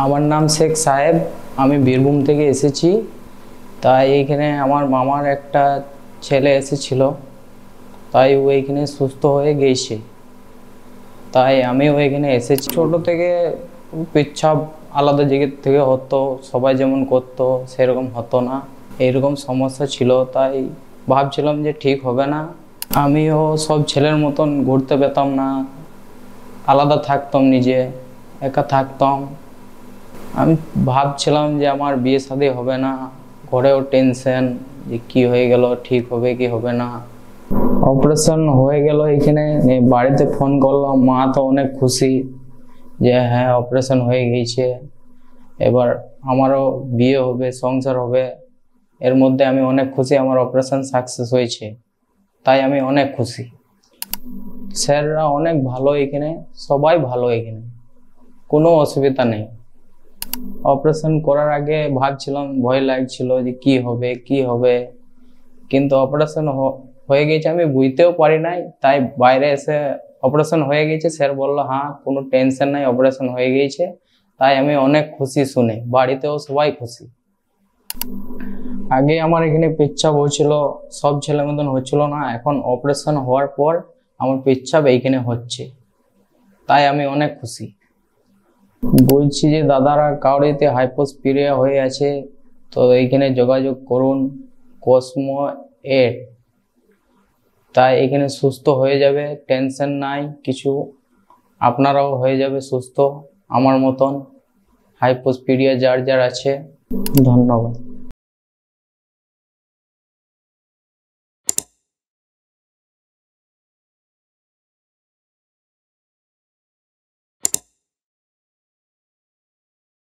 আমার নাম শেখ সাহেব। আমি বীরভূম থেকে এসেছি। তাই এইখানে আমার মামার একটা ছেলে এসেছিল, তাই ও এইখানে সুস্থ হয়ে গেছে, তাই আমিও এখানে এসেছি। ছোট থেকে পেচ্ছাপ আলাদা জায়গা থেকে হতো, সবাই যেমন করতো সেরকম হতো না, এইরকম সমস্যা ছিল। তাই ভাবছিলাম যে ঠিক হবে না। আমিও সব ছেলের মতন ঘুরতে পেতাম না, আলাদা থাকতাম, নিজে একা থাকতাম। আমি ভাবছিলাম যে আমার বিয়ে শাদী হবে না, ঘরেও টেনশন যে কি হয়ে গেল, ঠিক হবে কি হবে না। অপারেশন হয়ে গেল এখানে, বাড়িতে ফোন করলাম, মা তো অনেক খুশি যে হ্যাঁ অপারেশন হয়ে গিয়েছে, এবার আমারও বিয়ে হবে, সংসার হবে। এর মধ্যে আমি অনেক খুশি, আমার অপারেশন সাকসেস হয়েছে, তাই আমি অনেক খুশি। স্যাররা অনেক ভালো এখানে, সবাই ভালো এখানে, কোনো অসুবিধা নেই। অপারেশন করার আগে ভাবছিলাম, ভয় লাগছিল যে কি হবে কি হবে, কিন্তু অপারেশন হয়ে গেছে আমি বুঝতেও পারি নাই। তাই বাইরে এসে অপারেশন হয়ে গেছে, স্যার বললো হ্যাঁ কোনো টেনশন নাই, অপারেশন হয়ে গিয়েছে। তাই আমি অনেক খুশি শুনে, বাড়িতেও সবাই খুশি। আগে আমার এখানে পেচ্ছাপ হচ্ছিল, সব ছেলের মতন হচ্ছিল না, এখন অপারেশন হওয়ার পর আমার পেচ্ছাপ এইখানে হচ্ছে, তাই আমি অনেক খুশি। বলছি যে দাদারা কাউরিতে হাইপোস্পিরিয়া হয়ে আছে তো এইখানে যোগাযোগ করুন, কসমো 8। তাই এখানে সুস্থ হয়ে যাবে, টেনশন নাই কিছু, আপনারাও হয়ে যাবে সুস্থ আমার মতন, হাইপোস্পিরিয়া যার যার আছে। ধন্যবাদ।